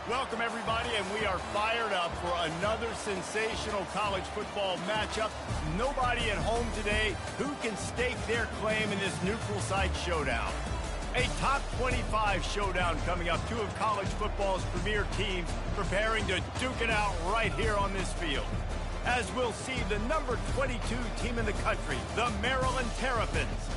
Welcome, everybody, and we are fired up for another sensational college football matchup. Nobody at home today who can stake their claim in this neutral site showdown. A top 25 showdown coming up. Two of college football's premier teams preparing to duke it out right here on this field. As we'll see the number 22 team in the country, the Maryland Terrapins,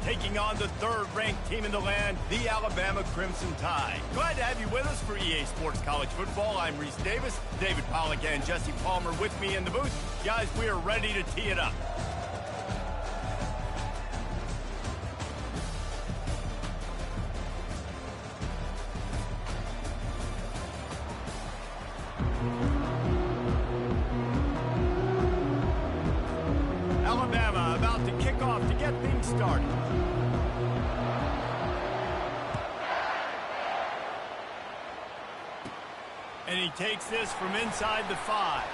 taking on the third-ranked team in the land, the Alabama Crimson Tide. Glad to have you with us for EA Sports College Football. I'm Reese Davis, David Pollack and Jesse Palmer with me in the booth. Guys, we are ready to tee it up. Alabama about to kick off to get things started. And he takes this from inside the 5.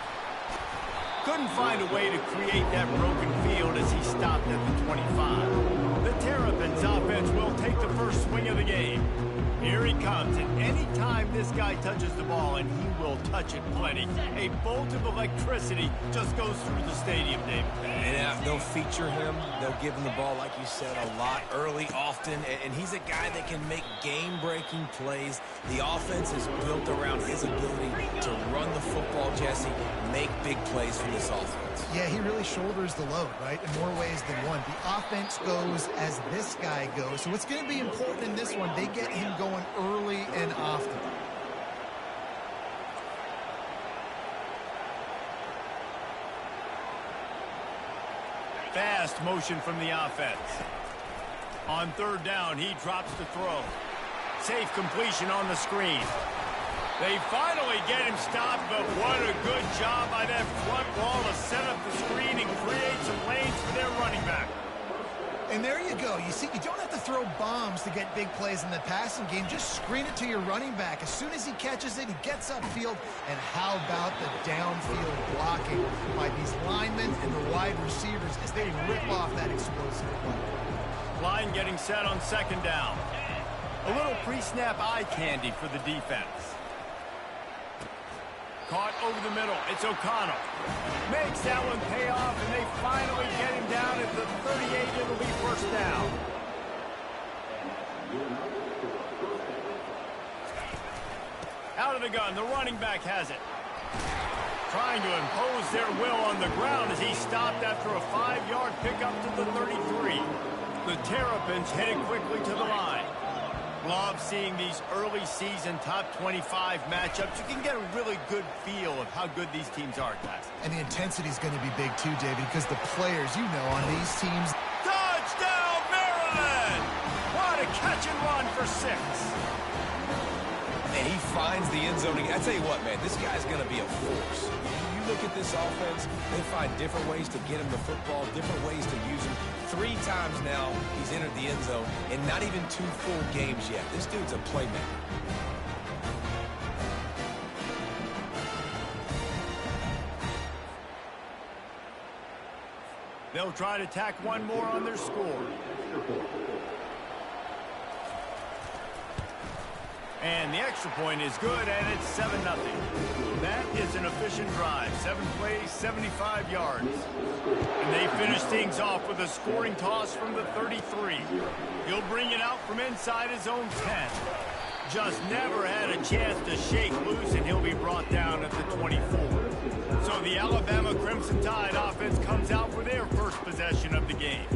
Couldn't find a way to create that broken field as he stopped at the 25. The Terrapins offense will take the first swing of the game. Here he comes, and anytime this guy touches the ball, and he will touch it plenty, a bolt of electricity just goes through the stadium, David. And they'll feature him. They'll give him the ball, like you said, a lot, early, often, and he's a guy that can make game-breaking plays. The offense is built around his ability to run the football, Jesse, make big plays from this offense. Yeah, he really shoulders the load, right, in more ways than one. The offense goes as this guy goes, so it's going to be important in this one. They get him going early and often. Fast motion from the offense. On third down, he drops the throw. Safe completion on the screen. They finally get him stopped, but what a good job by that front wall to set up the screen and create some lanes for their running back. And there you go. You see, you don't have to throw bombs to get big plays in the passing game. Just screen it to your running back. As soon as he catches it, he gets upfield. And how about the downfield blocking by these linemen and the wide receivers as they rip off that explosive play. Line getting set on second down. A little pre-snap eye candy for the defense. Caught over the middle. It's O'Connell. Makes that one pay off, and they finally get him down at the 38. It'll be first down. Out of the gun. The running back has it. Trying to impose their will on the ground as he stopped after a 5-yard pickup to the 33. The Terrapins headed quickly to the line. Love seeing these early season top 25 matchups. You can get a really good feel of how good these teams are at times. And the intensity is going to be big too, David, because the players, you know, on these teams. Touchdown, Maryland! What a catch and run for 6. And he finds the end zone. I tell you what, man, this guy's going to be a force. You look at this offense, they find different ways to get him the football, different ways to use him. 3 times now he's entered the end zone, and not even 2 full games yet. This dude's a playmaker. They'll try to tack one more on their score. And the extra point is good, and it's 7-0. That is an efficient drive. 7 plays, 75 yards. And they finish things off with a scoring toss from the 33. He'll bring it out from inside his own 10. Just never had a chance to shake loose, and he'll be brought down at the 24. So the Alabama Crimson Tide offense comes out for their first possession of the game.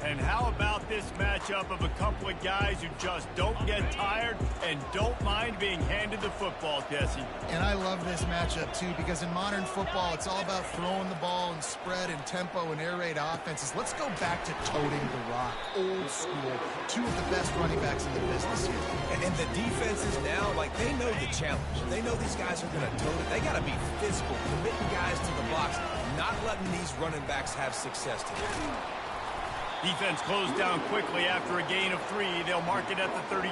And how about this matchup of a couple of guys who just don't get tired and don't mind being handed the football, Jesse? And I love this matchup, too, because in modern football, it's all about throwing the ball and spread and tempo and air raid offenses. Let's go back to toting the rock, old school. 2 of the best running backs in the business here. And the defenses now, like, they know the challenge. They know these guys are going to tote it. They got to be physical, committing guys to the box, not letting these running backs have success today. Defense closed down quickly after a gain of 3. They'll mark it at the 32.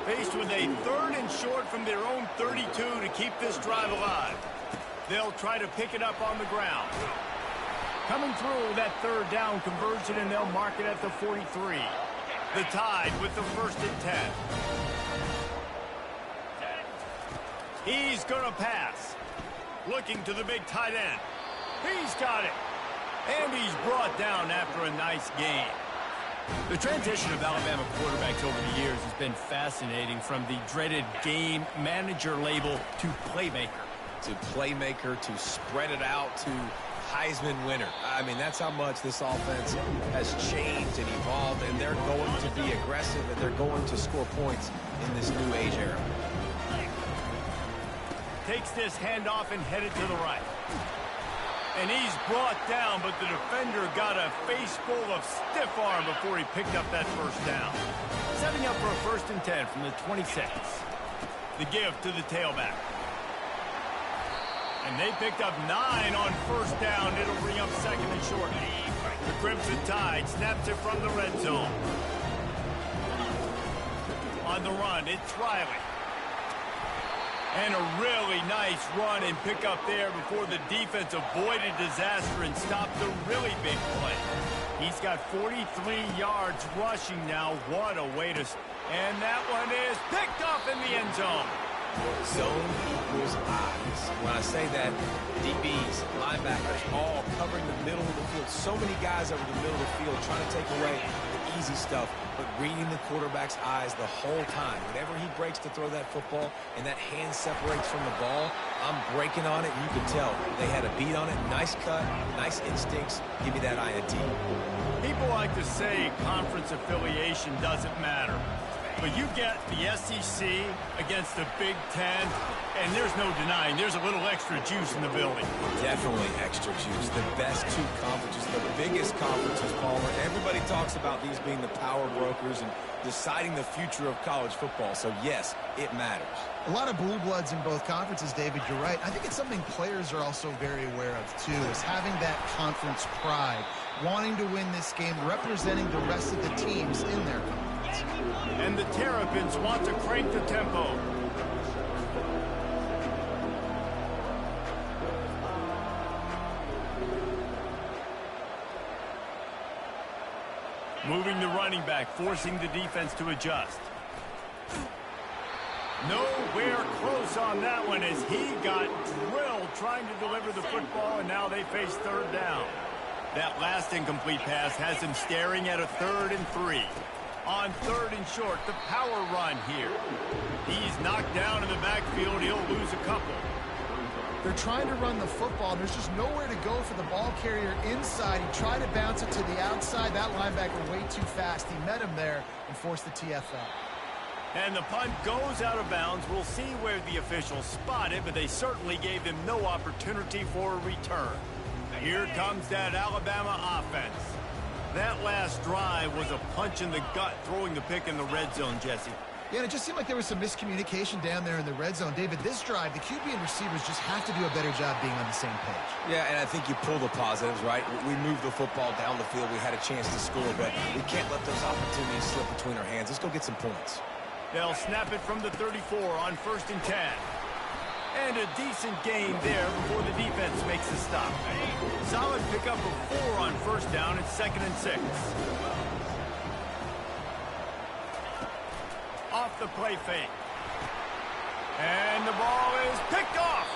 Faced with a 3rd and short from their own 32 to keep this drive alive. They'll try to pick it up on the ground. Coming through that 3rd down conversion, and they'll mark it at the 43. The Tide with the 1st and 10. He's going to pass. Looking to the big tight end. He's got it. And he's brought down after a nice gain. The transition of Alabama quarterbacks over the years has been fascinating, from the dreaded game manager label to playmaker. To playmaker, to spread it out, to Heisman winner. I mean, that's how much this offense has changed and evolved, and they're going to be aggressive, and they're going to score points in this new age era. Takes this handoff and headed to the right. And he's brought down, but the defender got a face full of stiff arm before he picked up that first down. Setting up for a 1st and 10 from the 26. The give to the tailback. And they picked up 9 on 1st down. It'll bring up 2nd and short. The Crimson Tide snaps it from the red zone. On the run, it's Riley. And a really nice run and pick up there before the defense avoided disaster and stopped a really big play. He's got 43 yards rushing now. What a way to... And that one is picked off in the end zone. Zone equals eyes. When I say that, DBs, linebackers, all covering the middle of the field. So many guys over the middle of the field trying to take away the easy stuff, but reading the quarterback's eyes the whole time. Whenever he breaks to throw that football and that hand separates from the ball, I'm breaking on it, and you can tell they had a beat on it. Nice cut, nice instincts. Give me that INT. People like to say conference affiliation doesn't matter. But you get the SEC against the Big Ten, and there's no denying there's a little extra juice in the building. Definitely extra juice. The best 2 conferences, the biggest conferences, Palmer. Everybody talks about these being the power brokers and deciding the future of college football. So, yes, it matters. A lot of blue bloods in both conferences, David. You're right. I think it's something players are also very aware of, too, is having that conference pride, wanting to win this game, representing the rest of the teams in their conference. And the Terrapins want to crank the tempo. Moving the running back, forcing the defense to adjust. Nowhere close on that one as he got drilled trying to deliver the football, and now they face 3rd down. That last incomplete pass has him staring at a 3rd and 3. On 3rd and short, the power run here. He's knocked down in the backfield. He'll lose a couple. They're trying to run the football, and there's just nowhere to go for the ball carrier inside. He tried to bounce it to the outside. That linebacker way too fast. He met him there and forced the TFL. And the punt goes out of bounds. We'll see where the officials spot it, but they certainly gave them no opportunity for a return. Here comes that Alabama offense. That last drive was a punch in the gut, throwing the pick in the red zone, Jesse. Yeah, and it just seemed like there was some miscommunication down there in the red zone. David, this drive, the QB and receivers just have to do a better job being on the same page. Yeah, and I think you pull the positives, right? We moved the football down the field. We had a chance to score, but we can't let those opportunities slip between our hands. Let's go get some points. They'll snap it from the 34 on 1st and 10. And a decent gain there before the defense makes the stop. Solid pickup of 4 on 1st down. It's 2nd and 6. Off the play fake. And the ball is picked off.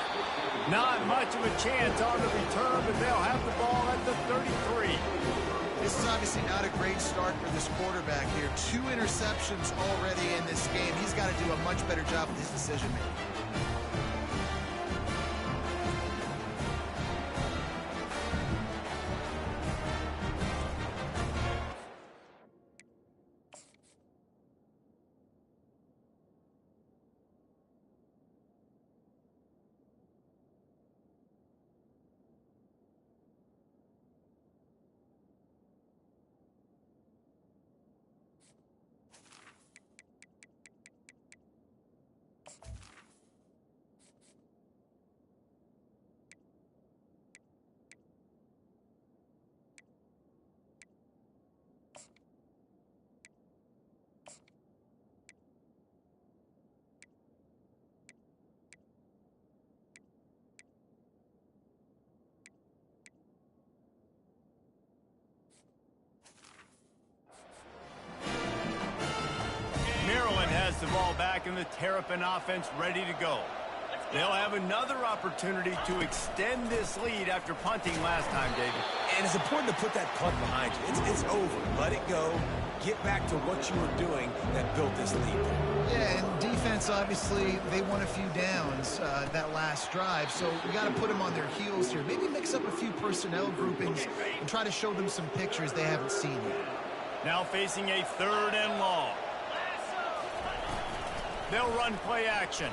Not much of a chance on the return, but they'll have the ball at the 33. This is obviously not a great start for this quarterback here. 2 interceptions already in this game. He's got to do a much better job with his decision-making. Maryland has the ball back, and the Terrapin offense ready to go. They'll have another opportunity to extend this lead after punting last time, David. And it's important to put that punt behind you. It's over. Let it go. Get back to what you were doing that built this lead. Yeah, and defense, obviously, they won a few downs that last drive, so you got to put them on their heels here. Maybe mix up a few personnel groupings and try to show them some pictures they haven't seen yet. Now facing a 3rd and long. They'll run play action.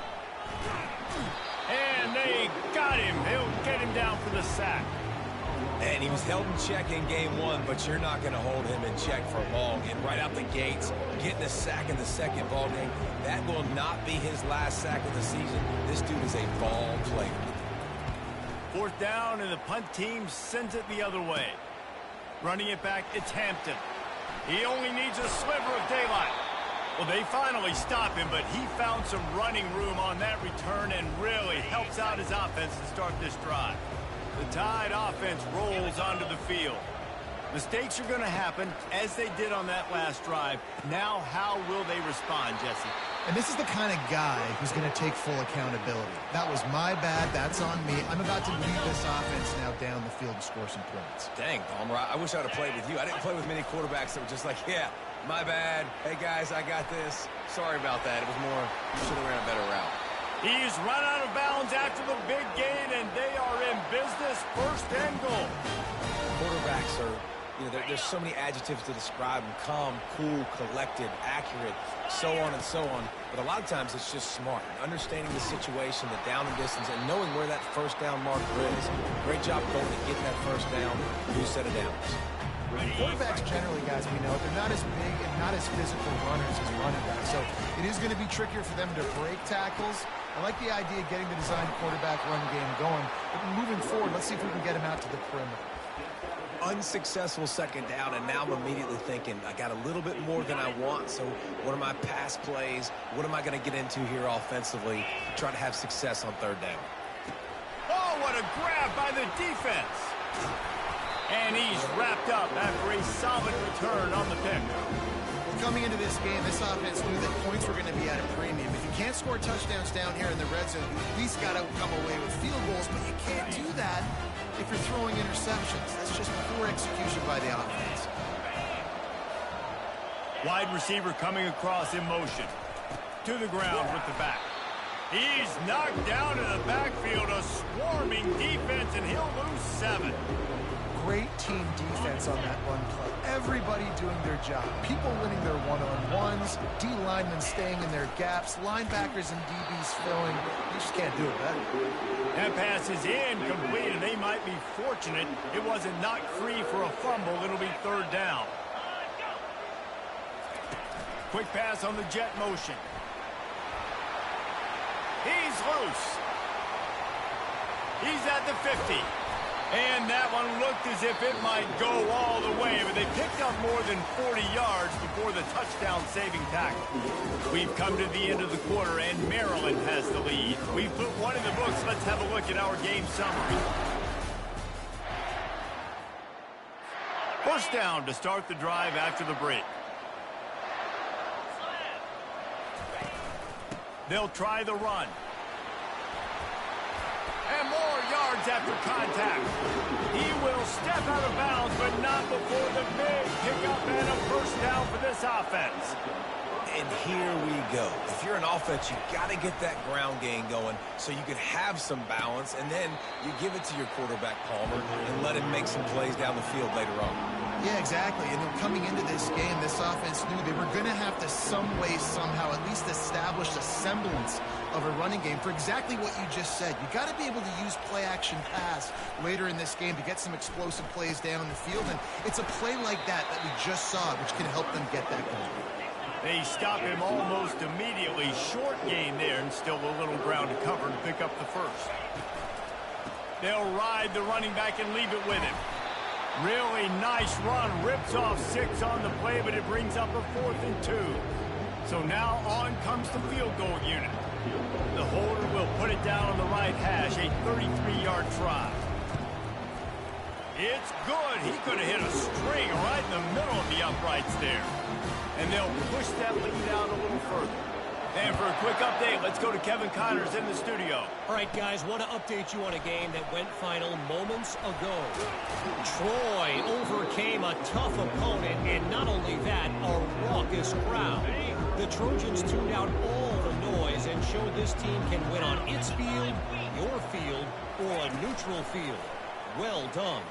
And they got him. They'll get him down for the sack. And he was held in check in game 1, but you're not going to hold him in check for long. And right out the gates, getting a sack in the second ball game, that will not be his last sack of the season. This dude is a ball player. 4th down, and the punt team sends it the other way. Running it back, it's Hampton. He only needs a sliver of daylight. Well, they finally stop him, but he found some running room on that return and really helps out his offense to start this drive. The Tide offense rolls onto the field. Mistakes are going to happen, as they did on that last drive. Now, how will they respond, Jesse? And this is the kind of guy who's going to take full accountability. That was my bad. That's on me. I'm about to lead this offense now down the field and score some points. Dang, Palmer, I wish I would have played with you. I didn't play with many quarterbacks that were just like, yeah, my bad. Hey, guys, I got this. Sorry about that. It was more, you should have ran a better route. He's run out of bounds after the big gain, and they are in business. 1st and goal. Quarterbacks are, there's so many adjectives to describe them. Calm, cool, collected, accurate, so on and so on. But a lot of times it's just smart. Understanding the situation, the down and distance, and knowing where that 1st down marker is. Great job going to get that 1st down, new set of downs. Quarterbacks generally, guys, we know, they're not as big and not as physical runners as running backs. So it is going to be trickier for them to break tackles. I like the idea of getting the designed quarterback run game going. But moving forward, let's see if we can get him out to the perimeter. Unsuccessful 2nd down, and now I'm immediately thinking, I got a little bit more than I want, so what are my pass plays? What am I going to get into here offensively to try to have success on 3rd down? Oh, what a grab by the defense. And he's wrapped up after a solid return on the pick. Well, coming into this game, this offense knew that points were going to be at a premium. If you can't score touchdowns down here in the red zone, you at least got to come away with field goals, but you can't do that if you're throwing interceptions. That's just poor execution by the offense. Wide receiver coming across in motion. To the ground with the back. He's knocked down in the backfield, a swarming defense, and he'll lose 7. Great team defense on that run play. Everybody doing their job. People winning their one-on-ones, D-linemen staying in their gaps, linebackers and DBs filling. You just can't do it better. That pass is incomplete, and they might be fortunate it wasn't knocked free for a fumble. It'll be 3rd down. Quick pass on the jet motion. He's loose. He's at the 50. And that one looked as if it might go all the way, but they picked up more than 40 yards before the touchdown-saving tackle. We've come to the end of the quarter, and Maryland has the lead. We've put one in the books. Let's have a look at our game summary. 1st down to start the drive after the break. They'll try the run. And more yards after contact. He will step out of bounds, but not before the big pickup and a 1st down for this offense. And here we go. If you're an offense, you got to get that ground game going so you can have some balance, and then you give it to your quarterback, Palmer, and let him make some plays down the field later on. Yeah, exactly. And then coming into this game, this offense knew they were going to have to some way, somehow, at least establish a semblance of a running game for exactly what you just said. You got to be able to use play-action pass later in this game to get some explosive plays down the field, and it's a play like that that we just saw, which can help them get that going. They stop him almost immediately. Short gain there, and still a little ground to cover to pick up the 1st. They'll ride the running back and leave it with him. Really nice run. Rips off 6 on the play, but it brings up a 4th and 2. So now on comes the field goal unit. The holder will put it down on the right hash, a 33-yard try. It's good. He could have hit a string right in the middle of the uprights there. And they'll push that lead out a little further. And for a quick update, let's go to Kevin Connors in the studio. All right, guys, want to update you on a game that went final moments ago. Troy overcame a tough opponent, and not only that, a raucous crowd. The Trojans tuned out all the noise and showed this team can win on its field, your field, or a neutral field. Well done.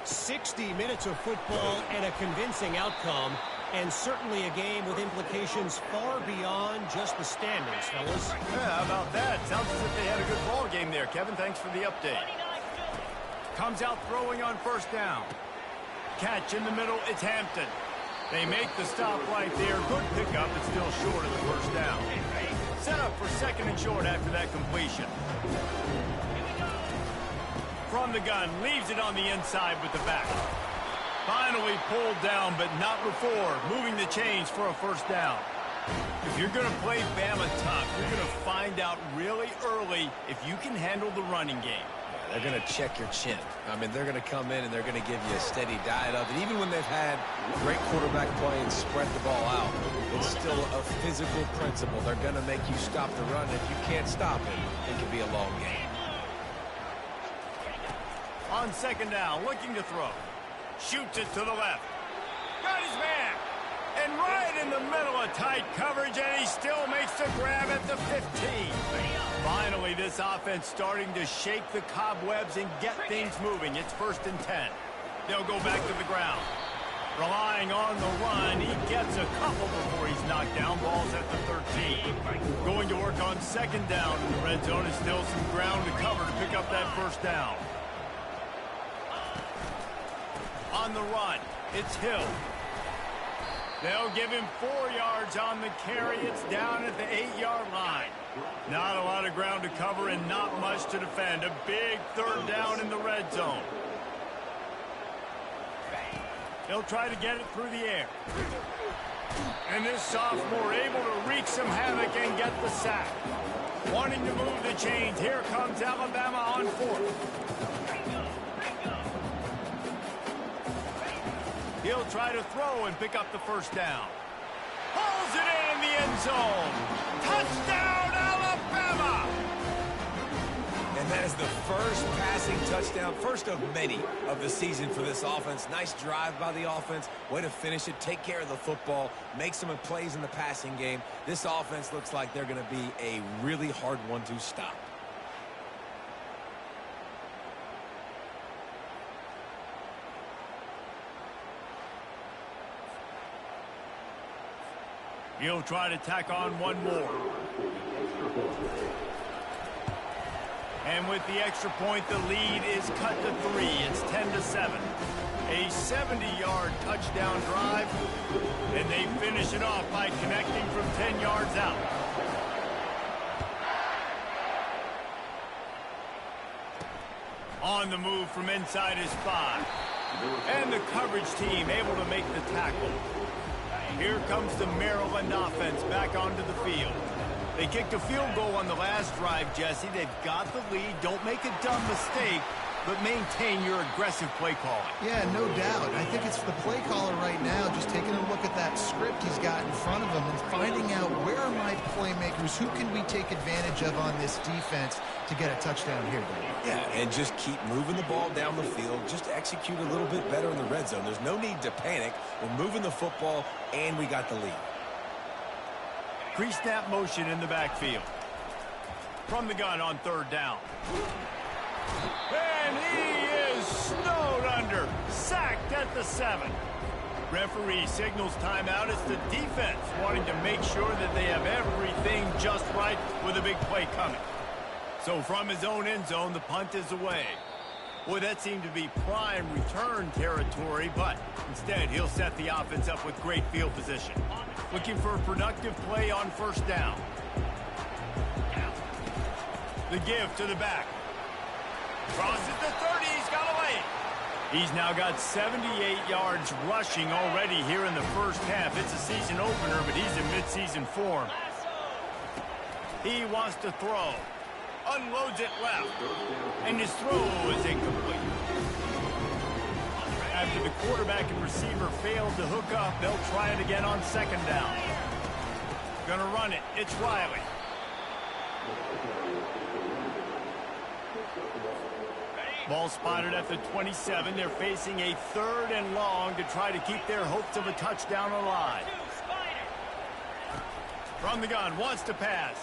60 minutes of football and a convincing outcome, and certainly a game with implications far beyond just the standings, fellas. Yeah, how about that? Sounds as if they had a good ball game there. Kevin, thanks for the update. Comes out throwing on first down. Catch in the middle, it's Hampton. They make the stop right there. Good pickup, but still short of the first down. Set up for second and short after that completion. From the gun, leaves it on the inside with the back. Finally pulled down, but not before. Moving the chains for a first down. If you're going to play Bama tough, you're going to find out really early if you can handle the running game. They're going to check your chin. I mean, they're going to come in and they're going to give you a steady diet of it. Even when they've had great quarterback play and spread the ball out, it's still a physical principle. They're going to make you stop the run. If you can't stop it, it could be a long game. On second down, looking to throw. Shoots it to the left. Got his man. And right in the middle of tight coverage, and he still makes the grab at the 15. Finally, this offense starting to shake the cobwebs and get things moving. It's 1st and 10. They'll go back to the ground. Relying on the run, he gets a couple before he's knocked down. Ball's at the 13. Going to work on second down. In the red zone is still some ground to cover to pick up that first down. On the run, it's Hill. They'll give him 4 yards on the carry. It's down at the 8-yard line. Not a lot of ground to cover and not much to defend. A big third down in the red zone. He'll try to get it through the air. And this sophomore able to wreak some havoc and get the sack. Wanting to move the chains. Here comes Alabama on 4th. He'll try to throw and pick up the first down. Pulls it in the end zone. Touchdown, Alabama! And that is the first passing touchdown, first of many of the season for this offense. Nice drive by the offense. Way to finish it, take care of the football, make some plays in the passing game. This offense looks like they're going to be a really hard one to stop. He'll try to tack on one more. And with the extra point, the lead is cut to 3. It's 10-7. A 70-yard touchdown drive, and they finish it off by connecting from 10 yards out. On the move from inside his 5. And the coverage team able to make the tackle. Here comes the Maryland offense back onto the field. They kicked a field goal on the last drive, Jesse. They've got the lead. Don't make a dumb mistake, but maintain your aggressive play calling. Yeah, no doubt. I think it's the play caller right now just taking a look at that script he's got in front of him and finding out where are my playmakers, who can we take advantage of on this defense to get a touchdown here, Dave. Yeah, and just keep moving the ball down the field. Just execute a little bit better in the red zone. There's no need to panic. We're moving the football, and we got the lead. Pre-snap motion in the backfield. From the gun on third down. And he is snowed under. Sacked at the 7. Referee signals timeout. It's the defense wanting to make sure that they have everything just right with a big play coming. So from his own end zone, the punt is away. Boy, that seemed to be prime return territory, but instead he'll set the offense up with great field position. Looking for a productive play on first down. The give to the back. Crosses the 30, he's got away. He's now got 78 yards rushing already here in the first half. It's a season opener, but he's in midseason form. He wants to throw. Unloads it left. And his throw is incomplete. After the quarterback and receiver failed to hook up, they'll try it again on second down. Gonna run it. It's Riley. Ball spotted at the 27. They're facing a 3rd and long to try to keep their hopes of a touchdown alive. From the gun, wants to pass.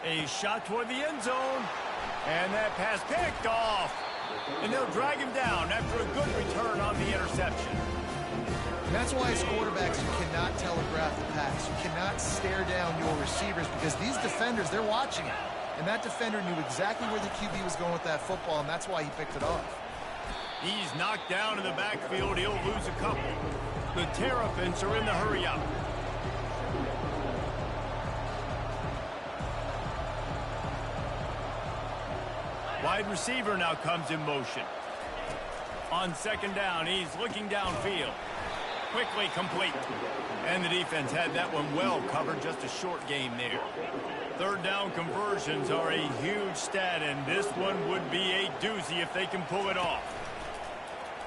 A shot toward the end zone. And that pass picked off. And they'll drag him down after a good return on the interception. That's why as quarterbacks, you cannot telegraph the pass. You cannot stare down your receivers because these defenders, they're watching it. And that defender knew exactly where the QB was going with that football, and that's why he picked it off. He's knocked down in the backfield. He'll lose a couple. The Terrapins are in the hurry-up. Wide receiver now comes in motion. On 2nd down, he's looking downfield. Quickly complete. And the defense had that one well covered, just a short game there. 3rd down conversions are a huge stat, and this one would be a doozy if they can pull it off.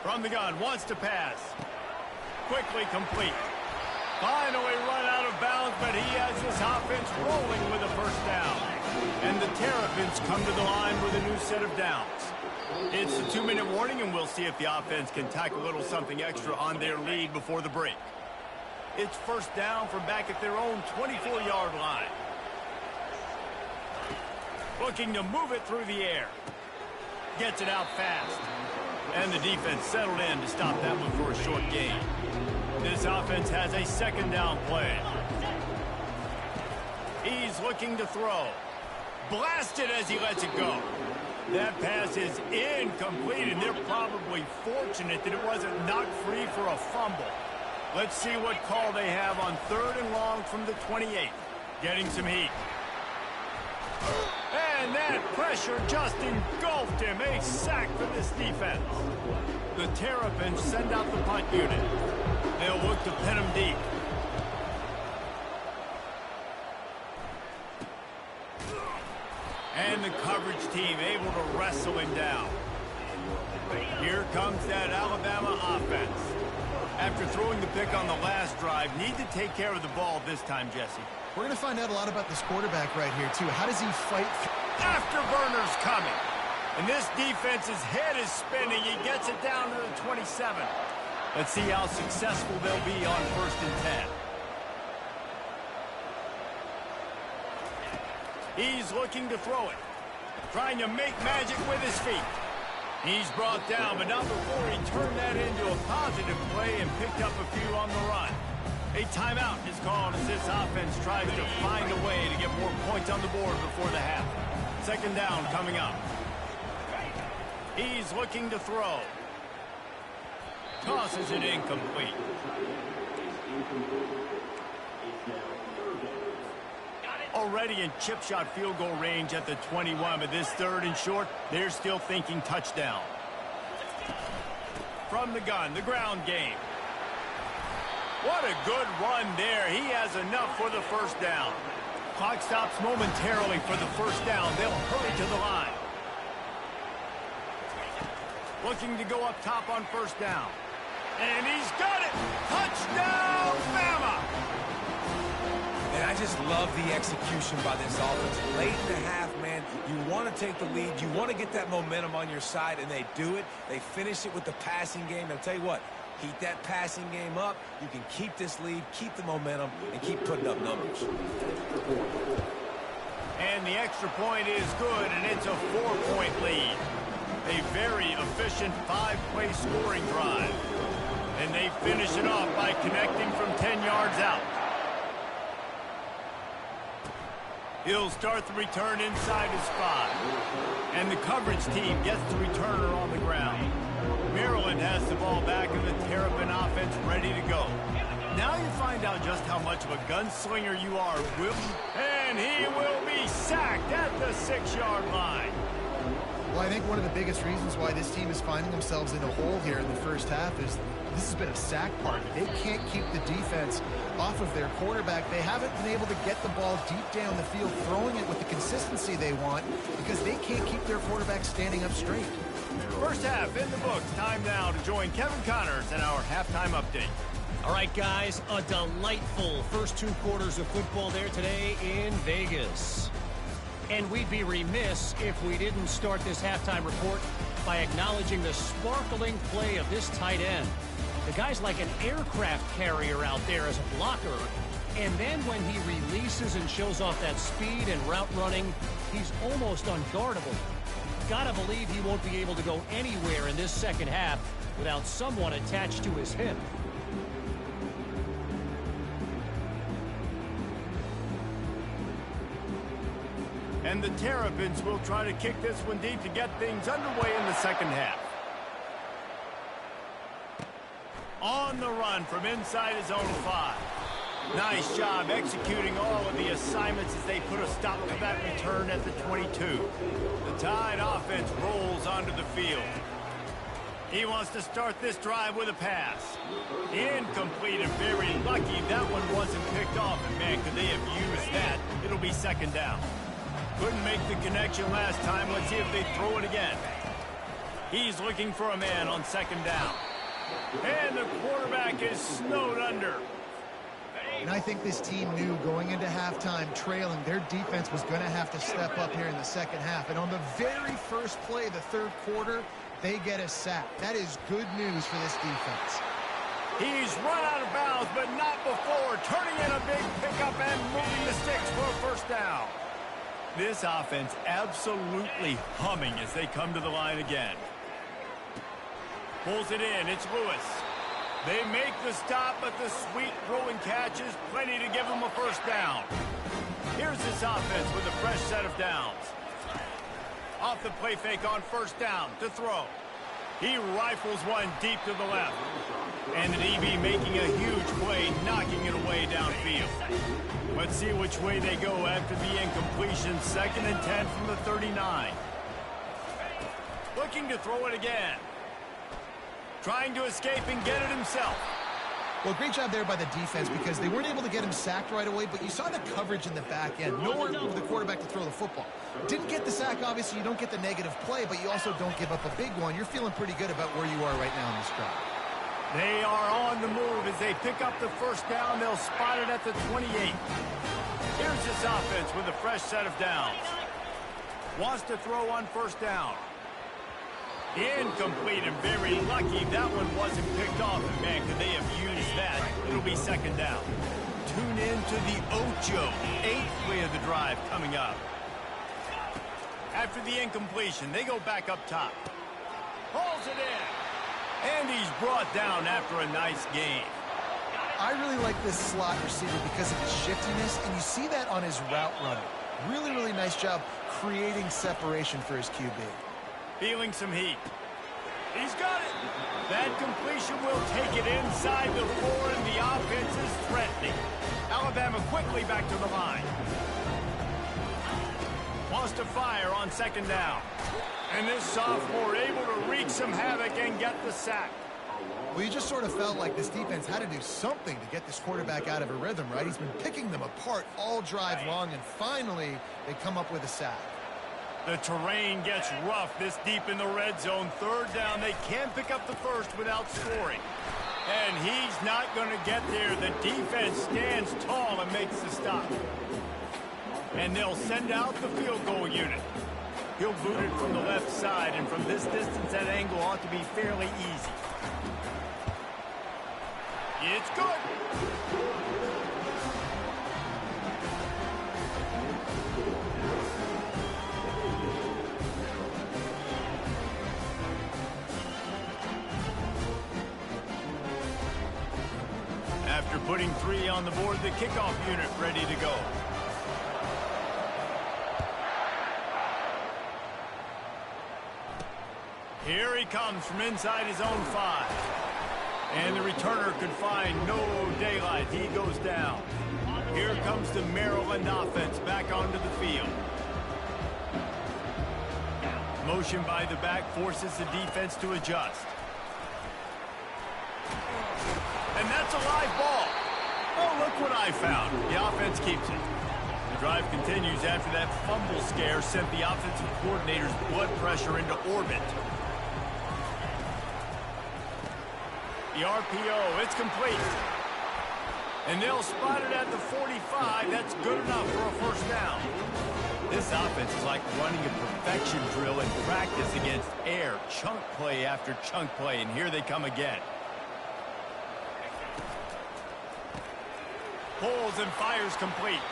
From the gun, wants to pass. Quickly complete. Finally run out of bounds, but he has this offense rolling with a 1st down. And the Terrapins come to the line with a new set of downs. It's a 2-minute warning, and we'll see if the offense can tack a little something extra on their lead before the break. It's 1st down from back at their own 24-yard line. Looking to move it through the air. Gets it out fast. And the defense settled in to stop that one for a short gain. This offense has a 2nd down play. He's looking to throw. Blasted as he lets it go. That pass is incomplete, and they're probably fortunate that it wasn't knocked free for a fumble. Let's see what call they have on 3rd and long from the 28. Getting some heat. And that pressure just engulfed him. A sack for this defense. The Terrapins send out the punt unit. They'll look to pin him deep. And the coverage team able to wrestle him down. Here comes that Alabama offense. After throwing the pick on the last drive, need to take care of the ball this time, Jesse. We're going to find out a lot about this quarterback right here, too. How does he fight? Afterburner's coming. And this defense's head is spinning. He gets it down to the 27. Let's see how successful they'll be on 1st and 10. He's looking to throw it. Trying to make magic with his feet. He's brought down, but not before he turned that into a positive play and picked up a few on the run. A timeout is called as this offense tries to find a way to get more points on the board before the half. 2nd down coming up. He's looking to throw. Tosses it incomplete. Already in chip shot field goal range at the 21, but this 3rd and short, they're still thinking touchdown. From the gun, the ground game. What a good run there. He has enough for the 1st down. Clock stops momentarily for the 1st down. They'll hurry to the line. Looking to go up top on 1st down. And he's got it! Touchdown, Bama! And I just love the execution by this offense. Late in the half, man, you want to take the lead. You want to get that momentum on your side, and they do it. They finish it with the passing game. I'll tell you what, heat that passing game up. You can keep this lead, keep the momentum, and keep putting up numbers. And the extra point is good, and it's a 4-point lead. A very efficient 5-play scoring drive. And they finish it off by connecting from 10 yards out. He'll start the return inside his spot. And the coverage team gets the returner on the ground. Maryland has the ball back and the Terrapin offense ready to go. Now you find out just how much of a gunslinger you are, Will. And he will be sacked at the 6-yard line. Well, I think one of the biggest reasons why this team is finding themselves in a hole here in the 1st half is this has been a sack party. They can't keep the defense off of their quarterback. They haven't been able to get the ball deep down the field, throwing it with the consistency they want because they can't keep their quarterback standing up straight. 1st half in the books. Time now to join Kevin Connors in our halftime update. All right, guys, a delightful first 2 quarters of football there today in Vegas. And we'd be remiss if we didn't start this halftime report by acknowledging the sparkling play of this tight end. The guy's like an aircraft carrier out there as a blocker. And then when he releases and shows off that speed and route running, he's almost unguardable. Gotta believe he won't be able to go anywhere in this second half without someone attached to his hip. And the Terrapins will try to kick this one deep to get things underway in the second half. On the run from inside his own 5. Nice job executing all of the assignments as they put a stop to that return at the 22. The Tide offense rolls onto the field. He wants to start this drive with a pass. Incomplete and very lucky that one wasn't picked off. And man, could they have used that? It'll be second down. Couldn't make the connection last time. Let's see if they throw it again. He's looking for a man on second down. And the quarterback is snowed under. And I think this team knew going into halftime trailing, their defense was going to have to step up here in the second half. And on the very first play of the third quarter, they get a sack. That is good news for this defense. He's run out of bounds, but not before. Turning in a big pickup and moving the sticks for a first down. This offense absolutely humming as they come to the line again. Pulls it in. It's Lewis. They make the stop, but the sweet throwing catch is plenty to give them a first down. Here's this offense with a fresh set of downs. Off the play fake on first down to throw. He rifles one deep to the left. And the DB making a huge play, knocking it away downfield. Let's see which way they go after the incompletion. 2nd and 10 from the 39. Looking to throw it again. Trying to escape and get it himself. Well, great job there by the defense because they weren't able to get him sacked right away, but you saw the coverage in the back end. Nowhere for the quarterback to throw the football. Didn't get the sack, obviously. You don't get the negative play, but you also don't give up a big one. You're feeling pretty good about where you are right now in this drive. They are on the move as they pick up the first down. They'll spot it at the 28. Here's this offense with a fresh set of downs. Wants to throw on first down. Incomplete and very lucky that one wasn't picked off. And man, could they have used that? It'll be second down. Tune in to the Ocho. 8th play of the drive coming up. After the incompletion, they go back up top. Pulls it in. And he's brought down after a nice gain. I really like this slot receiver because of his shiftiness, and you see that on his route running. Really, really nice job creating separation for his QB. Feeling some heat. He's got it. That completion will take it inside the 4, and the offense is threatening. Alabama quickly back to the line. Wants to fire on second down. And this sophomore able to wreak some havoc and get the sack. Well, you just sort of felt like this defense had to do something to get this quarterback out of a rhythm, right? He's been picking them apart all drive long, and finally they come up with a sack. The terrain gets rough this deep in the red zone. 3rd down. They can't pick up the first without scoring. And he's not going to get there. The defense stands tall and makes the stop. And they'll send out the field goal unit. He'll boot it from the left side, and from this distance, that angle ought to be fairly easy. It's good. After putting 3 on the board, the kickoff unit ready to go. Here he comes from inside his own 5. And the returner could find no daylight. He goes down. Here comes the Maryland offense back onto the field. Motion by the back forces the defense to adjust. And that's a live ball. Oh, look what I found. The offense keeps it. The drive continues after that fumble scare sent the offensive coordinator's blood pressure into orbit. The RPO, it's complete. And they'll spot it at the 45. That's good enough for a first down. This offense is like running a perfection drill in practice against air. Chunk play after chunk play, and here they come again. Pulls and fires complete.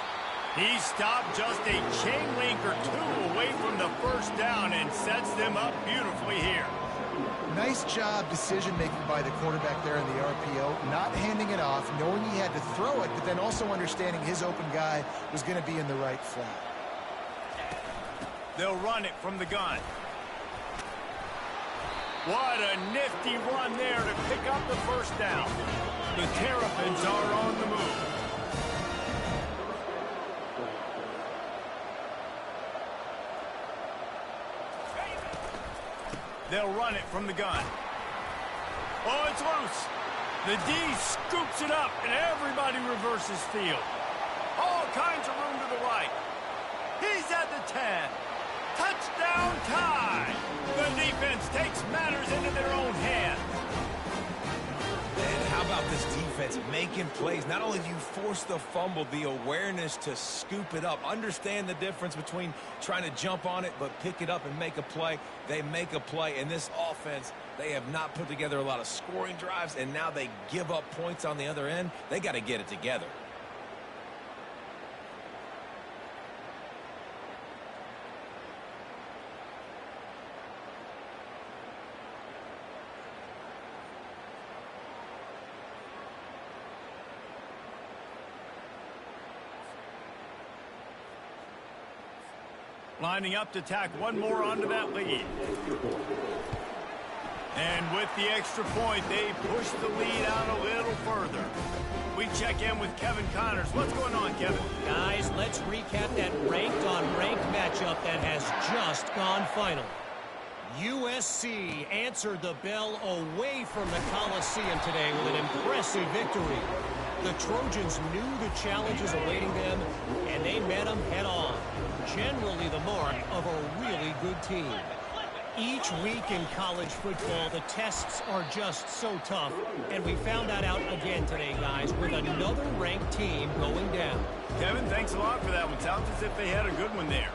He stopped just a chain link or two away from the first down and sets them up beautifully here. Nice job decision-making by the quarterback there in the RPO, not handing it off, knowing he had to throw it, but then also understanding his open guy was going to be in the right flat. They'll run it from the gun. What a nifty run there to pick up the first down. The Terrapins are on the move. They'll run it from the gun. Oh, it's loose. The D scoops it up, and everybody reverses field. All kinds of room to the right. He's at the 10. Touchdown tie. The defense takes matters into their own hands. And how about this defense making plays? Not only do you force the fumble, the awareness to scoop it up. Understand the difference between trying to jump on it, but pick it up and make a play. They make a play. In this offense, they have not put together a lot of scoring drives, and now they give up points on the other end. They got to get it together. Lining up to tack one more onto that lead. And with the extra point, they push the lead out a little further. We check in with Kevin Connors. What's going on, Kevin? Guys, let's recap that ranked-on-ranked matchup that has just gone final. USC answered the bell away from the Coliseum today with an impressive victory. The Trojans knew the challenges awaiting them, and they met them head-on. Generally the mark of a really good team. Each week in college football, the tests are just so tough, and we found that out again today, guys, with another ranked team going down. Kevin, thanks a lot for that one. Sounds as if they had a good one there.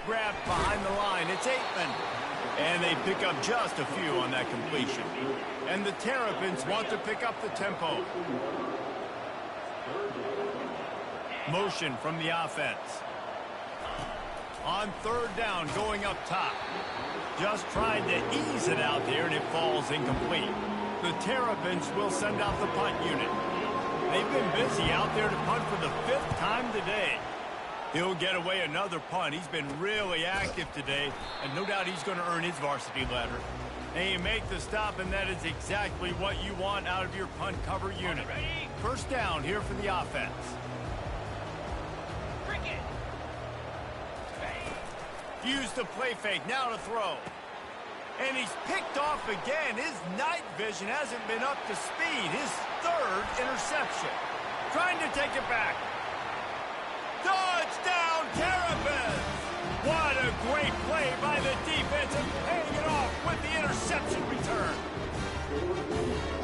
Grabbed behind the line. It's Aitman. And they pick up just a few on that completion. And the Terrapins want to pick up the tempo. Motion from the offense. On third down, going up top. Just tried to ease it out there, and it falls incomplete. The Terrapins will send out the punt unit. They've been busy out there to punt for the 5th time today. He'll get away another punt. He's been really active today, and no doubt he's going to earn his varsity letter. They make the stop, and that is exactly what you want out of your punt cover unit. First down here for the offense. Use the play fake, now to throw. And he's picked off again. His night vision hasn't been up to speed. His 3rd interception. Trying to take it back. Touchdown, Terrapins! What a great play by the defense and paying it off with the interception return.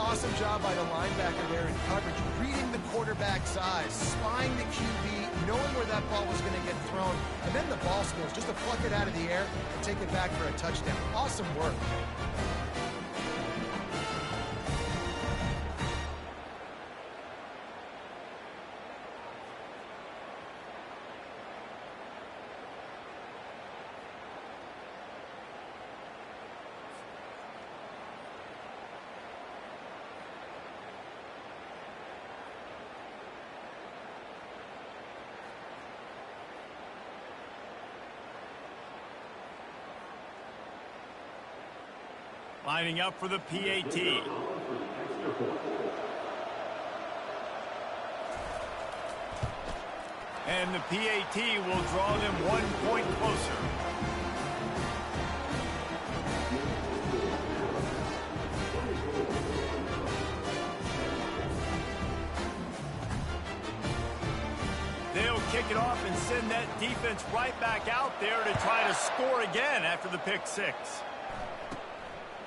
Awesome job by the linebacker there in coverage, reading the quarterback's eyes, spying the QB, knowing where that ball was going to get thrown, and then the ball skills just to pluck it out of the air and take it back for a touchdown. Awesome work. Lining up for the PAT. And the PAT will draw them 1 point closer. kick it off and send that defense right back out there to try to score again after the pick six.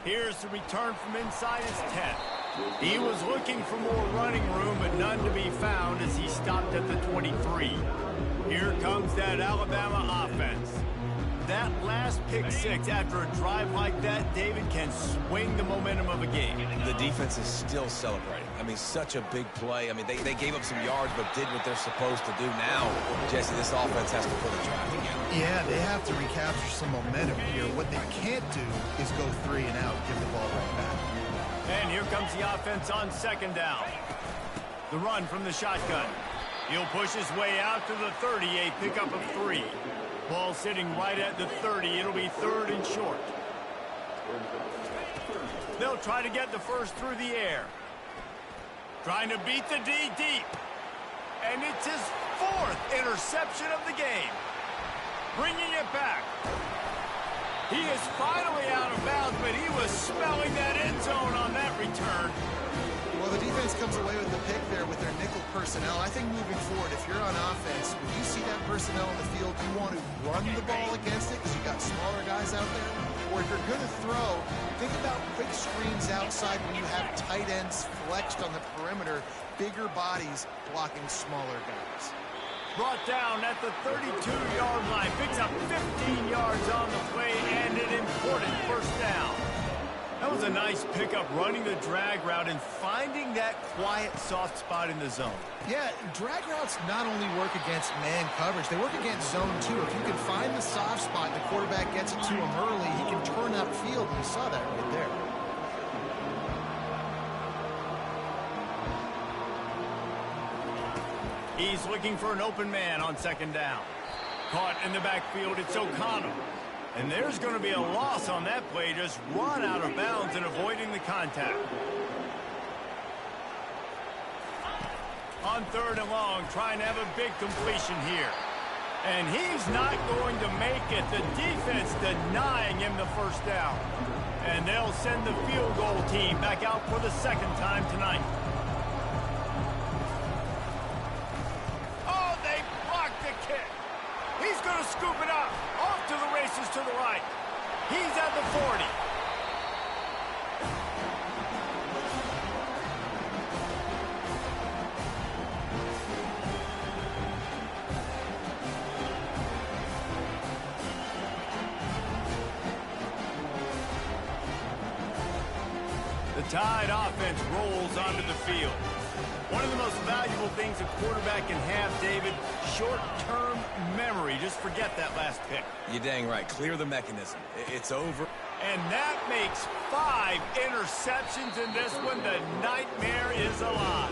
Here's the return from inside his 10. He was looking for more running room, but none to be found as he stopped at the 23. Here comes that Alabama offense. That last pick six after a drive like that, David, can swing the momentum of a game. The defense is still celebrating. I mean, such a big play. I mean, they gave up some yards but did what they're supposed to do. Now, Jesse, this offense has to put a drive together. Yeah, they have to recapture some momentum here. What they can't do is go 3 and out, give the ball right back. And here comes the offense on second down. The run from the shotgun. He'll push his way out to the 30, a pickup of 3. Ball sitting right at the 30. It'll be 3rd and short. They'll try to get the first through the air. Trying to beat the D deep. And it's his 4th interception of the game. Bringing it back. He is finally out of bounds, but he was smelling that end zone on that return. Well, the defense comes away with the pick there with their nickel personnel. I think moving forward, if you're on offense, when you see that personnel in the field, you want to run the ball against it because you've got smaller guys out there. Or if you're going to throw, think about quick screens outside when you have tight ends flexed on the perimeter, bigger bodies blocking smaller guys. Brought down at the 32-yard line. Picks up 15 yards on the play and an important first down. That was a nice pickup, running the drag route and finding that quiet, soft spot in the zone. Yeah, drag routes not only work against man coverage, they work against zone too. If you can find the soft spot and the quarterback gets it to him early, he can turn upfield, and you saw that right there. He's looking for an open man on second down. Caught in the backfield, it's O'Connell. And there's going to be a loss on that play, just run out of bounds and avoiding the contact. On 3rd and long, trying to have a big completion here. And he's not going to make it. The defense denying him the first down. And they'll send the field goal team back out for the 2nd time tonight. Oh, they blocked the kick. He's going to scoop it up. Off to the races to the right. He's at the 40. The Tide offense rolls onto the field. One of the most valuable things a quarterback can have, David, short-term memory. Just forget that last pick. You're dang right. Clear the mechanism. It's over. And that makes 5 interceptions in this one. The nightmare is alive.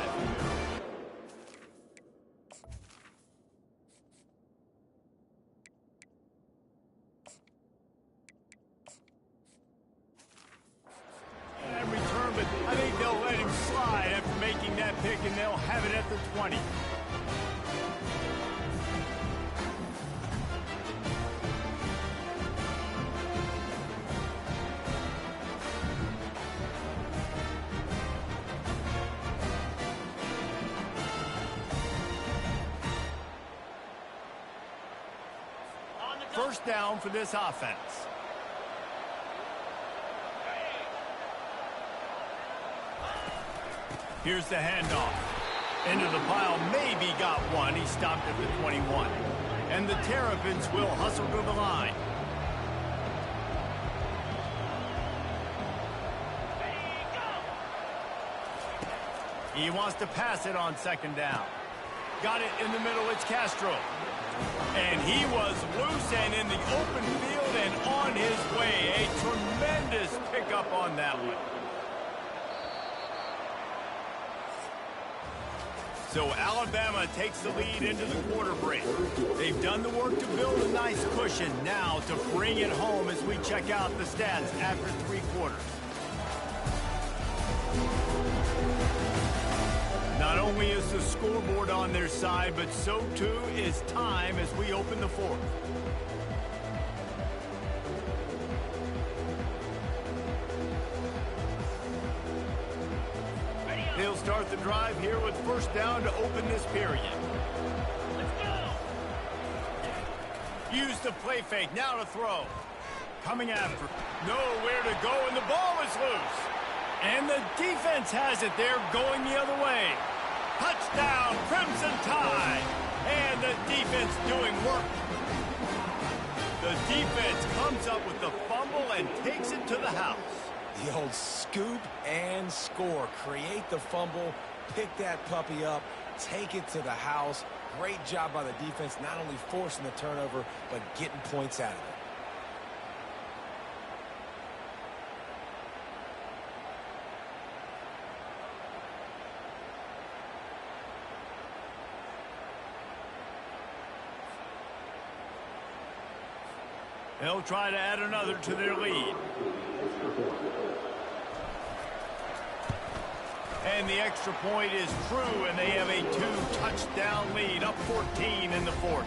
And return, but I think they'll let him slide after making that pick, and they'll have it at the 20. First down for this offense. Here's the handoff. Into the pile, maybe got one. He stopped at the 21. And the Terrapins will hustle to the line. He wants to pass it on second down. Got it in the middle, it's Castro. And he was loose and in the open field and on his way. A tremendous pickup on that one. So Alabama takes the lead into the quarter break. They've done the work to build a nice cushion. Now to bring it home as we check out the stats after 3 quarters. Not only is the scoreboard on their side, but so too is time as we open the 4th. he'll start the drive here with first down to open this period. Use the play fake, now to throw. Coming after. Nowhere to go, and the ball is loose. And the defense has it there, going the other way. Touchdown, Crimson Tide. And the defense doing work. The defense comes up with the fumble and takes it to the house. The old scoop and score. Create the fumble, pick that puppy up, take it to the house. Great job by the defense, not only forcing the turnover, but getting points out of it. They'll try to add another to their lead. And the extra point is true, and they have a 2-touchdown lead, up 14 in the fourth.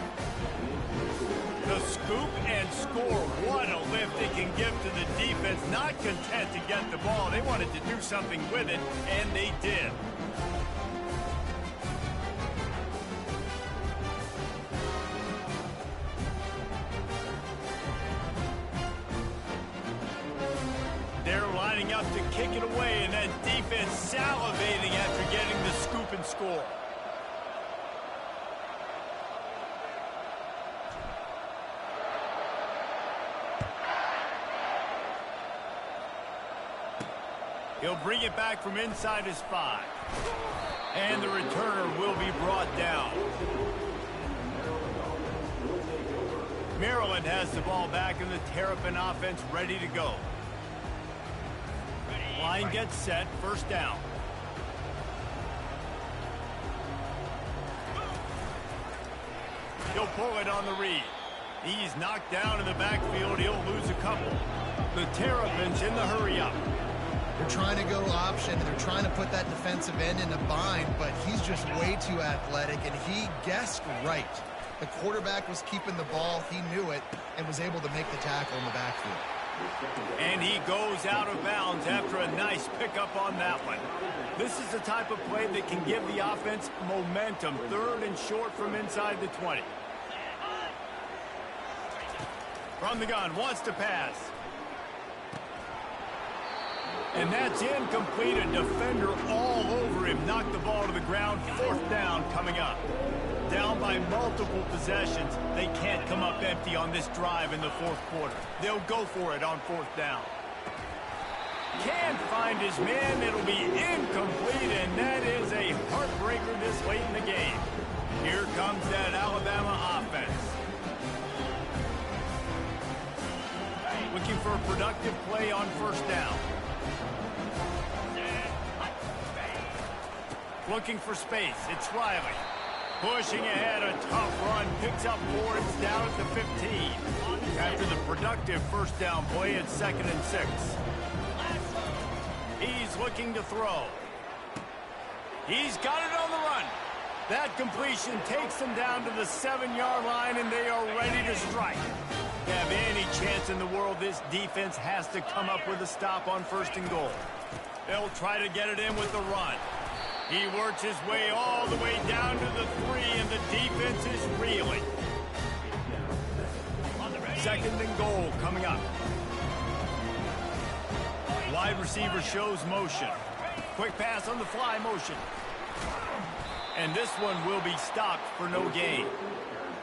The scoop and score. What a lift they can give to the defense. Not content to get the ball. They wanted to do something with it, and they did. They're lining up to kick it away, and that defense salivating after getting the scoop and score. He'll bring it back from inside his 5. And the returner will be brought down. Maryland has the ball back, and the Terrapin offense ready to go. Line gets set, first down. He'll pull it on the read. He's knocked down in the backfield. He'll lose a couple. The Terrapins in the hurry up. They're trying to go option, and they're trying to put that defensive end in a bind, but he's just way too athletic, and he guessed right. The quarterback was keeping the ball. He knew it and was able to make the tackle in the backfield. And he goes out of bounds after a nice pickup on that one. This is the type of play that can give the offense momentum. Third and short from inside the 20. From the gun, wants to pass. And that's incomplete. A defender all over him. Knocked the ball to the ground. Fourth down coming up. Down by multiple possessions. They can't come up empty on this drive in the fourth quarter. They'll go for it on fourth down. Can't find his man. It'll be incomplete, and that is a heartbreaker this late in the game. Here comes that Alabama offense. Looking for a productive play on first down. Looking for space. It's Riley. Pushing ahead, a tough run, picks up 4, it's down at the 15. After the productive first down play, it's 2nd and 6. He's looking to throw. He's got it on the run. That completion takes them down to the 7-yard line, and they are ready to strike. To have any chance in the world, this defense has to come up with a stop on 1st and goal. They'll try to get it in with the run. He works his way all the way down to the 3, and the defense is reeling. 2nd and goal coming up. Wide receiver shows motion. Quick pass on the fly motion. And this one will be stopped for no gain.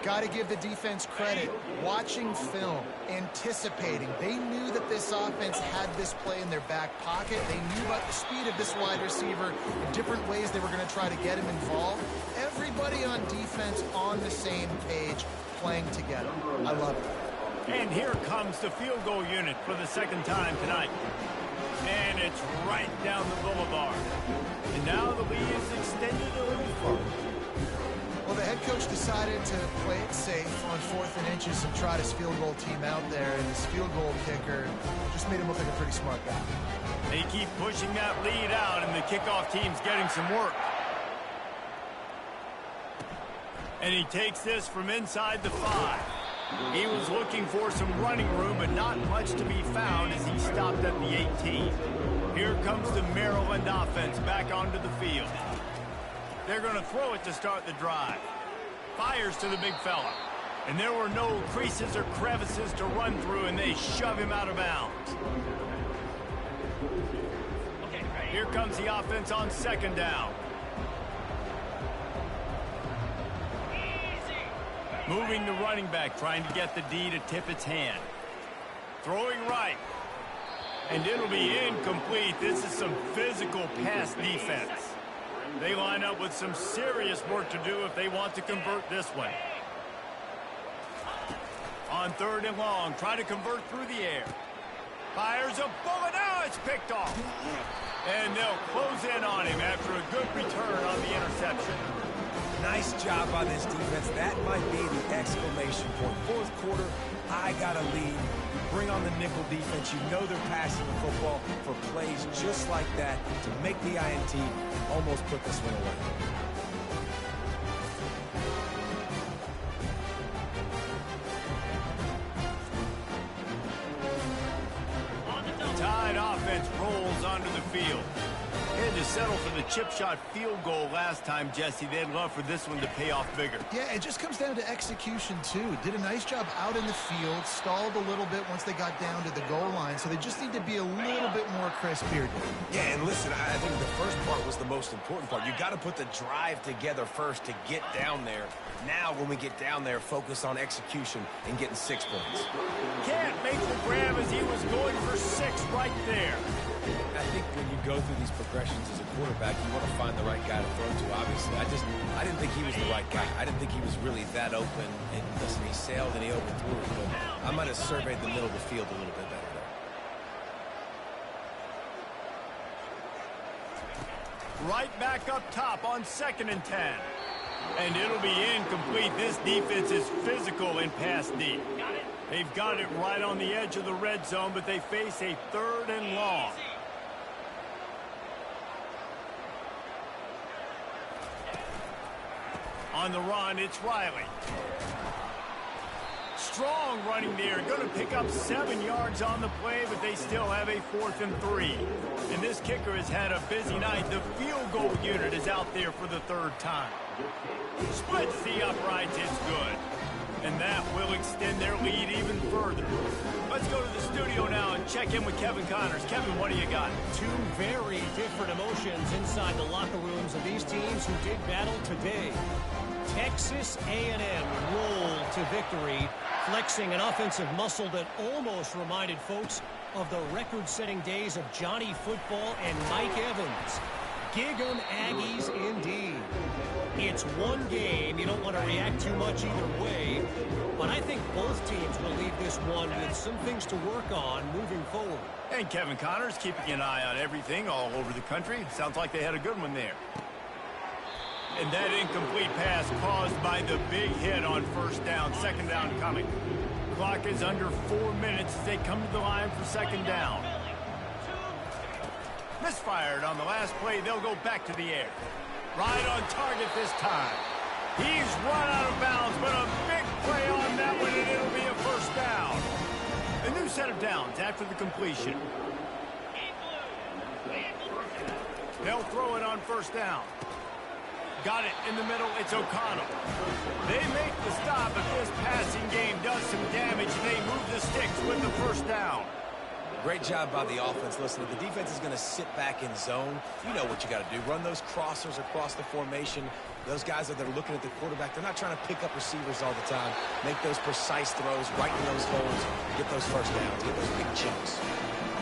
Got to give the defense credit. Watching film, anticipating. They knew that this offense had this play in their back pocket. They knew about the speed of this wide receiver, the different ways they were going to try to get him involved. Everybody on defense on the same page, playing together. I love it. And here comes the field goal unit for the 2nd time tonight. And it's right down the boulevard. And now the lead is extended a little further. Well, the head coach decided to play it safe on 4th and inches and trot his field goal team out there, and his field goal kicker just made him look like a pretty smart guy. They keep pushing that lead out, and the kickoff team's getting some work. And he takes this from inside the 5. He was looking for some running room, but not much to be found as he stopped at the 18. Here comes the Maryland offense back onto the field. They're going to throw it to start the drive. Fires to the big fella. And there were no creases or crevices to run through, and they shove him out of bounds. Here comes the offense on second down. Moving the running back, trying to get the D to tip its hand. Throwing right. And it'll be incomplete. This is some physical pass defense. They line up with some serious work to do if they want to convert this one. On third and long, try to convert through the air. Fires a bullet. Now it's picked off. And they'll close in on him after a good return on the interception. Nice job by this defense. That might be the exclamation point. Fourth quarter, I got a lead. You bring on the nickel defense. You know they're passing the football for plays just like that to make the INT, almost put this one away. Tide offense rolls onto the field. They had to settle for the chip shot field goal last time, Jesse. They'd love for this one to pay off bigger. Yeah, it just comes down to execution, too. Did a nice job out in the field, stalled a little bit once they got down to the goal line, so they just need to be a little bit more crisp here. Yeah, and listen, I think the first part was the most important part. You got to put the drive together first to get down there. Now, when we get down there, focus on execution and getting 6 points. Can't make the grab as he was going for 6 right there. I think when you go through these progressions as a quarterback, you want to find the right guy to throw to, obviously. I didn't think he was the right guy. I didn't think he was really that open. And listen, he sailed and he overthrew it. But I might have surveyed the middle of the field a little bit better there. Right back up top on 2nd and 10. And it'll be incomplete. This defense is physical in pass D. They've got it right on the edge of the red zone, but they face a 3rd and long. On the run, it's Riley. Strong running there. Going to pick up 7 yards on the play, but they still have a 4th and 3. And this kicker has had a busy night. The field goal unit is out there for the 3rd time. Splits the uprights. It's good. And that will extend their lead even further. Let's go to the studio now and check in with Kevin Connors. Kevin, what do you got? Two very different emotions inside the locker rooms of these teams who did battle today. Texas A&M rolled to victory, flexing an offensive muscle that almost reminded folks of the record-setting days of Johnny Football and Mike Evans. Gig 'em Aggies indeed. It's one game. You don't want to react too much either way. But I think both teams will leave this one with some things to work on moving forward. And Kevin Connors keeping an eye on everything all over the country. Sounds like they had a good one there. And that incomplete pass caused by the big hit on 1st down. 2nd down coming. Clock is under 4 minutes as they come to the line for 2nd down. Misfired on the last play. They'll go back to the air. Right on target this time. He's run out of bounds, but a big play on that one, and it'll be a 1st down. A new set of downs after the completion. They'll throw it on 1st down. Got it in the middle. It's O'Connell. They make the stop, but this passing game does some damage. They move the sticks with the 1st down. Great job by the offense. Listen, if the defense is going to sit back in zone, you know what you got to do. Run those crossers across the formation. Those guys that are looking at the quarterback, they're not trying to pick up receivers all the time. Make those precise throws, right in those holes, get those 1st downs, get those big chunks.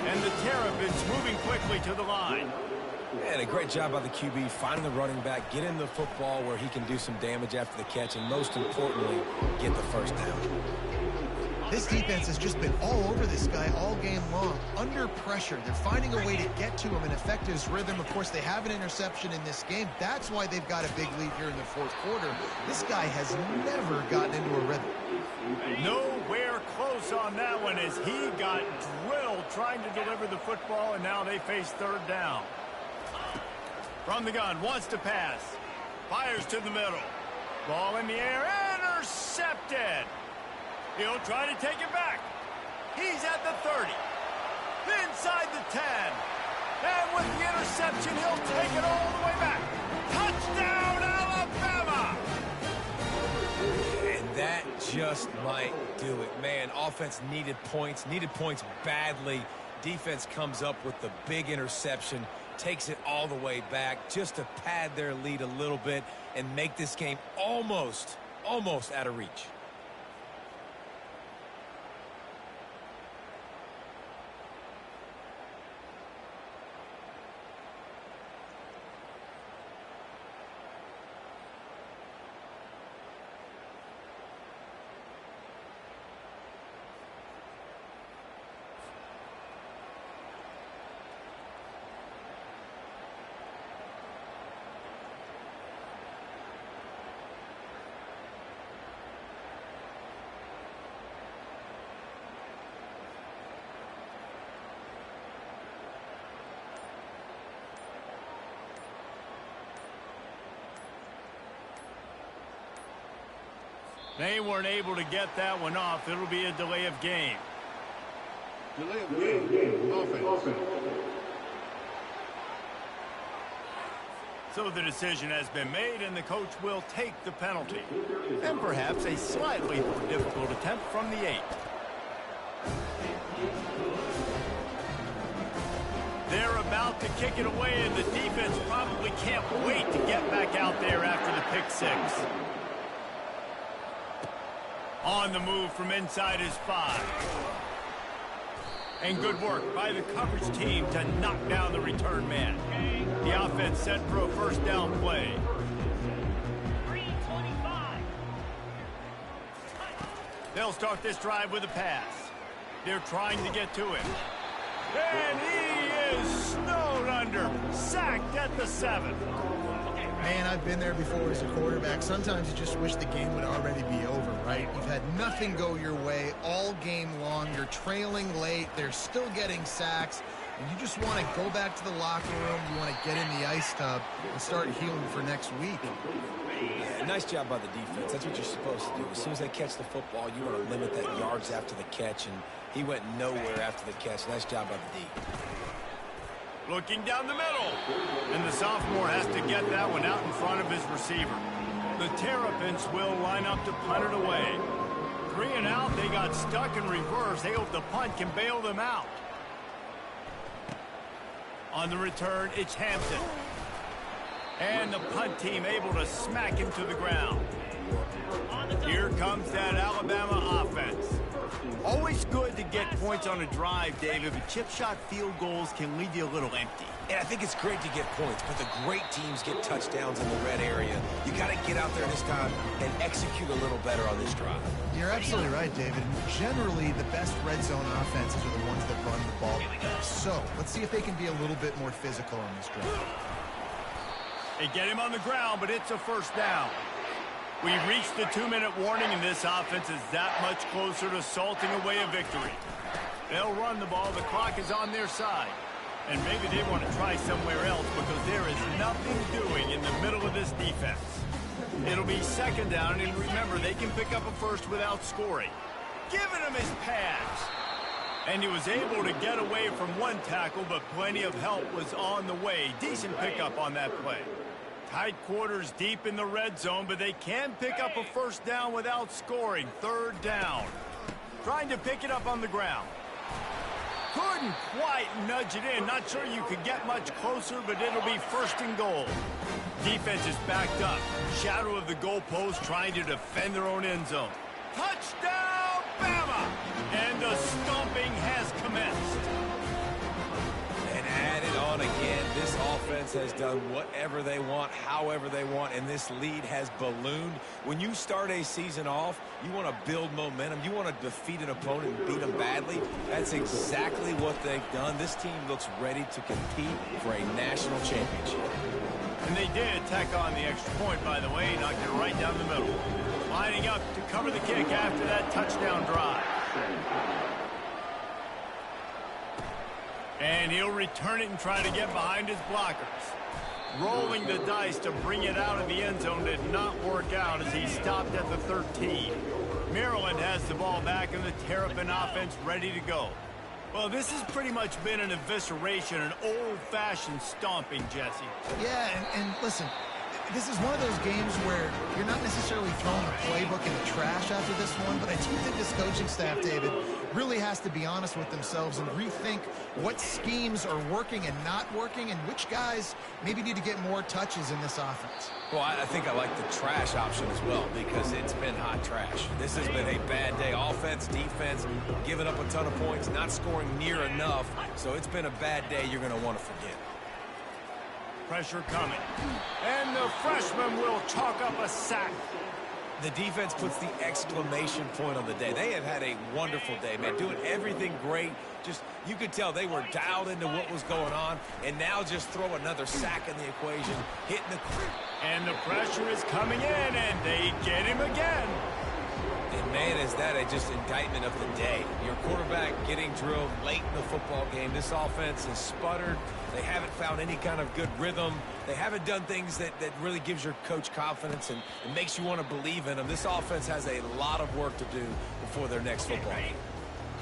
And the Terrapins moving quickly to the line. And a great job by the QB, finding the running back, get in the football where he can do some damage after the catch, and most importantly, get the 1st down. This defense has just been all over this guy all game long. Under pressure. They're finding a way to get to him and affect his rhythm. Of course, they have an interception in this game. That's why they've got a big lead here in the 4th quarter. This guy has never gotten into a rhythm. Nowhere close on that one as he got drilled trying to deliver the football, and now they face 3rd down. From the gun, wants to pass. Fires to the middle. Ball in the air, intercepted. He'll try to take it back. He's at the 30. Inside the 10. And with the interception, he'll take it all the way back. Touchdown, Alabama! And that just might do it. Man, offense needed points badly. Defense comes up with the big interception, takes it all the way back just to pad their lead a little bit and make this game almost out of reach. They weren't able to get that one off. It'll be a delay of game. Delay of game. Offense. So the decision has been made, and the coach will take the penalty. And perhaps a slightly more difficult attempt from the 8. They're about to kick it away, and the defense probably can't wait to get back out there after the pick 6. On the move from inside his 5. And good work by the coverage team to knock down the return man. The offense set for a first down play. 3:25. They'll start this drive with a pass. They're trying to get to him. And he is snowed under. Sacked at the 7. Man, I've been there before as a quarterback. Sometimes you just wish the game would already be over, right? You've had nothing go your way all game long. You're trailing late. They're still getting sacks. And you just want to go back to the locker room. You want to get in the ice tub and start healing for next week. Yeah, nice job by the defense. That's what you're supposed to do. As soon as they catch the football, you want to limit that yards after the catch, and he went nowhere after the catch. Nice job by the D. Looking down the middle. And the sophomore has to get that one out in front of his receiver. The Terrapins will line up to punt it away. 3 and out. They got stuck in reverse. They hope the punt can bail them out. On the return, it's Hampton. And the punt team able to smack him to the ground. Here comes that Alabama offense. Always good to get points on a drive, David, but chip shot field goals can leave you a little empty. And I think it's great to get points, but the great teams get touchdowns in the red area. You got to get out there this time and execute a little better on this drive. You're absolutely right, David. Generally, the best red zone offenses are the ones that run the ball the best. So, let's see if they can be a little bit more physical on this drive. They get him on the ground, but it's a first down. We've reached the 2-minute warning, and this offense is that much closer to salting away a victory. They'll run the ball. The clock is on their side. And maybe they want to try somewhere else because there is nothing doing in the middle of this defense. It'll be second down, and remember, they can pick up a first without scoring. Giving him his pass. And he was able to get away from one tackle, but plenty of help was on the way. Decent pickup on that play. Tight quarters deep in the red zone, but they can pick up a first down without scoring. 3rd down. Trying to pick it up on the ground. Couldn't quite nudge it in. Not sure you could get much closer, but it'll be 1st and goal. Defense is backed up. Shadow of the goalpost trying to defend their own end zone. Touchdown, Bama! And the stomping has commenced. And add it on again. This offense has done whatever they want, however they want, and this lead has ballooned. When you start a season off, you want to build momentum. You want to defeat an opponent and beat them badly. That's exactly what they've done. This team looks ready to compete for a national championship. And they did tack on the extra point, by the way. Knocked it right down the middle. Lining up to cover the kick after that touchdown drive. And he'll return it and try to get behind his blockers. Rolling the dice to bring it out of the end zone did not work out as he stopped at the 13. Maryland has the ball back and the Terrapin offense ready to go. Well, this has pretty much been an evisceration, an old-fashioned stomping, Jesse. Yeah, and listen, this is one of those games where you're not necessarily throwing the playbook in the trash after this one, but I do think this coaching staff, David, really has to be honest with themselves and rethink what schemes are working and not working and which guys maybe need to get more touches in this offense. Well, I think I like the trash option as well because it's been hot trash. This has been a bad day. Offense, defense, giving up a ton of points, not scoring near enough. So it's been a bad day you're going to want to forget. Pressure coming. And the freshman will chalk up a sack. The defense puts the exclamation point on the day. They have had a wonderful day, man, doing everything great. Just, you could tell they were dialed into what was going on, and now just throw another sack in the equation, hitting the... And the pressure is coming in, and they get him again. And, man, is that just indictment of the day. Your quarterback getting drilled late in the football game. This offense has sputtered. They haven't found any kind of good rhythm. They haven't done things that really gives your coach confidence and makes you want to believe in them. This offense has a lot of work to do before their next football game.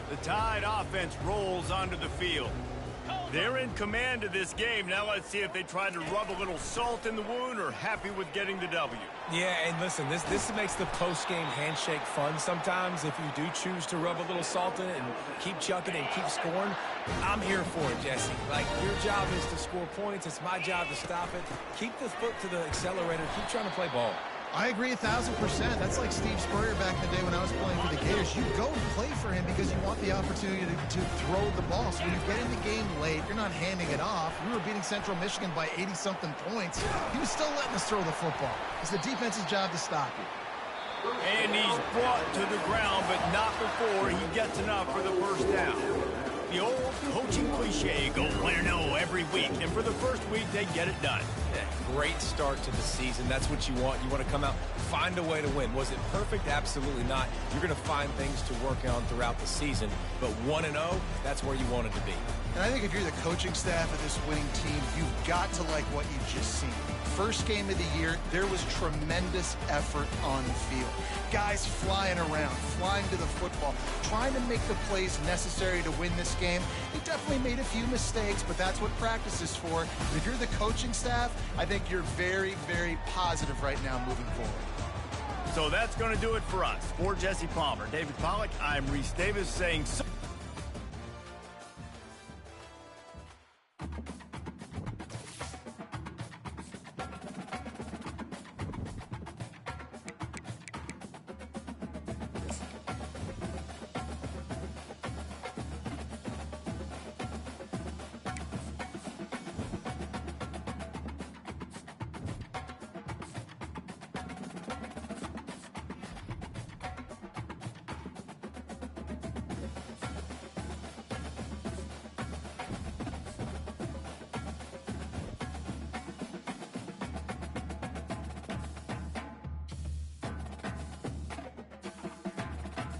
The Tide offense rolls onto the field. They're in command of this game. Now let's see if they try to rub a little salt in the wound or happy with getting the W. Yeah, and listen, this makes the post-game handshake fun sometimes. If you do choose to rub a little salt in it and keep chucking and keep scoring, I'm here for it, Jesse. Like, your job is to score points. It's my job to stop it. Keep the foot to the accelerator. Keep trying to play ball. I agree 1,000%. That's like Steve Spurrier back in the day when I was playing for the Gators. You go and play for him because you want the opportunity to throw the ball. So when you get in the game late, you're not handing it off. We were beating Central Michigan by 80-something points. He was still letting us throw the football. It's the defense's job to stop you. And he's brought to the ground, but not before he gets enough for the first down. The old coaching cliche, go win or no every week. And for the first week, they get it done. Yeah, great start to the season. That's what you want. You want to come out, find a way to win. Was it perfect? Absolutely not. You're going to find things to work on throughout the season. But 1-0, that's where you want it to be. And I think if you're the coaching staff of this winning team, you've got to like what you've just seen. First game of the year, there was tremendous effort on the field. Guys flying around, flying to the football, trying to make the plays necessary to win this game. They definitely made a few mistakes, but that's what practice is for. But if you're the coaching staff, I think you're very, very positive right now moving forward. So that's going to do it for us. For Jesse Palmer, David Pollack, I'm Reese Davis saying so.